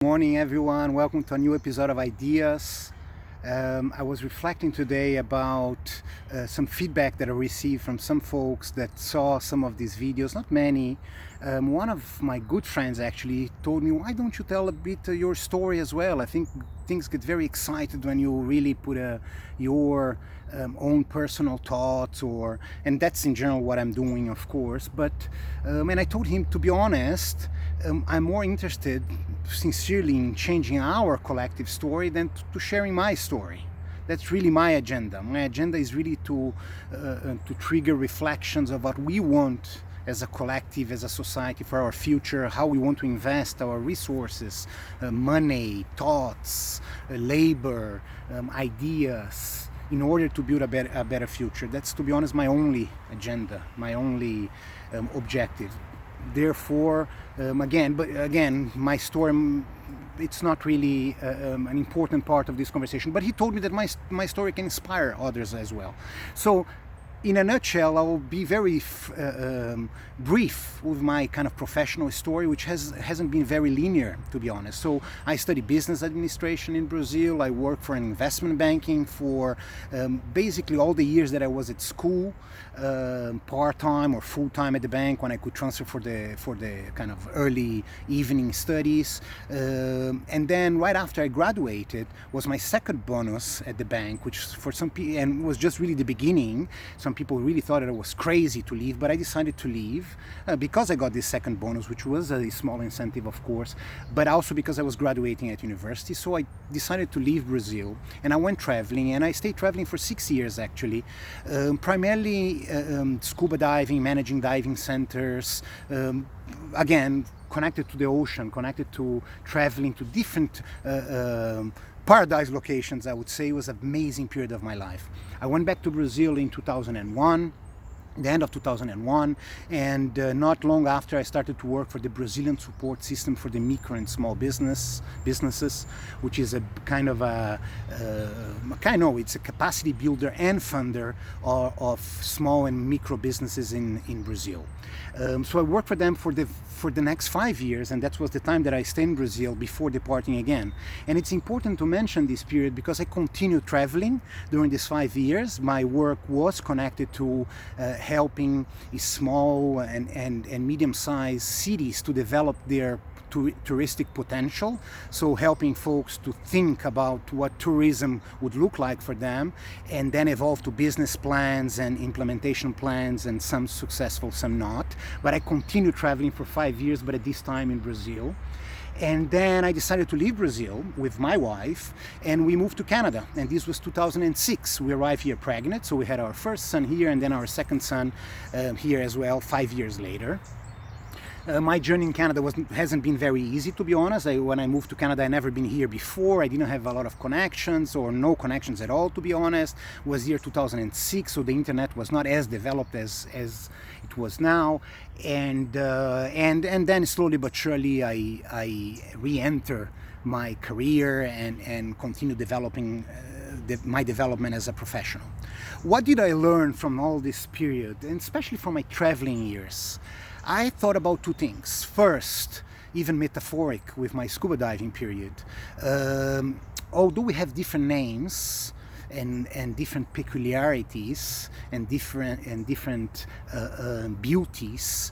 Morning, everyone. Welcome to a new episode of Ideas. I was reflecting today about some feedback that I received from some folks that saw some of these videos, not many. One of my good friends actually told me, why don't you tell a bit your story as well? I think things get very excited when you really put your own personal thoughts, and that's in general what I'm doing, of course. But and I told him, to be honest, I'm more interested sincerely in changing our collective story than to sharing my story. That's really my agenda. My agenda is really to trigger reflections of what we want as a collective, as a society, for our future, how we want to invest our resources, money, thoughts, labor, ideas, in order to build a better future. That's, to be honest, my only agenda, my only objective. Therefore, again, my story, it's not really an important part of this conversation, but he told me that my story can inspire others as well. So in a nutshell, I will be very brief with my kind of professional story, which hasn't been very linear, to be honest. So I studied business administration in Brazil. I worked for an investment banking for basically all the years that I was at school, part-time or full-time at the bank when I could transfer for the kind of early evening studies. And then right after I graduated was my second bonus at the bank, which for some people, and was just really the beginning. Some people really thought that I was crazy to leave, but I decided to leave because I got this second bonus, which was a small incentive, of course, but also because I was graduating at university. So I decided to leave Brazil, and I went traveling, and I stayed traveling for 6 years actually, primarily scuba diving, managing diving centers, again, connected to the ocean, connected to traveling to different paradise locations. I would say it was an amazing period of my life. I went back to Brazil in 2001, the end of 2001, and not long after I started to work for the Brazilian support system for the micro and small businesses, which is a kind of it's a capacity builder and funder of small and micro businesses in Brazil. So I worked for them for the next 5 years, and that was the time that I stayed in Brazil before departing again. And it's important to mention this period because I continued traveling during these 5 years. My work was connected to helping small and medium-sized cities to develop their touristic potential, so helping folks to think about what tourism would look like for them, and then evolve to business plans and implementation plans, and some successful, some not. But I continued traveling for 5 years, but at this time in Brazil. And then I decided to leave Brazil with my wife, and we moved to Canada. And this was 2006. We arrived here pregnant, so we had our first son here, and then our second son here as well 5 years later. My journey in Canada hasn't been very easy, to be honest. When I moved to Canada, I'd never been here before. I didn't have a lot of connections, or no connections at all, to be honest. It was year 2006, so the internet was not as developed as it was now. And then slowly but surely I re-enter my career and continue developing my development as a professional. What did I learn from all this period, and especially from my traveling years? I thought about two things. First, even metaphoric with my scuba diving period. Although we have different names and different peculiarities and different beauties,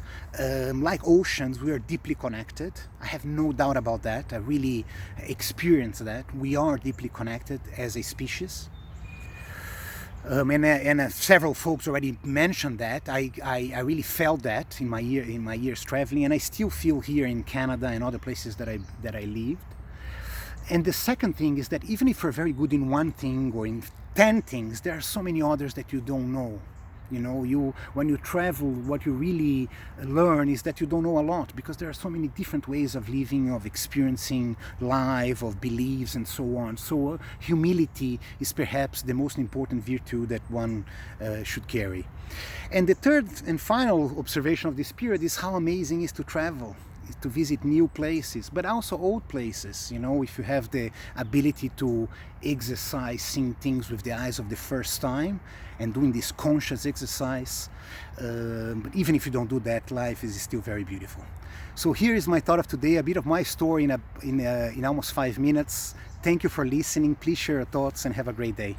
like oceans, we are deeply connected. I have no doubt about that. I really experienced that. We are deeply connected as a species. And several folks already mentioned that. I really felt that in my years traveling, and I still feel here in Canada and other places that I lived. And the second thing is that even if you're very good in one thing or in 10 things, there are so many others that you don't know. You know, when you travel, what you really learn is that you don't know a lot, because there are so many different ways of living, of experiencing life, of beliefs, and so on. So humility is perhaps the most important virtue that one should carry. And the third and final observation of this period is how amazing it is to travel. to visit new places, but also old places. You know, if you have the ability to exercise seeing things with the eyes of the first time and doing this conscious exercise, but even if you don't do that, life is still very beautiful. So here is my thought of today, a bit of my story in almost 5 minutes. Thank you for listening. Please share your thoughts and have a great day.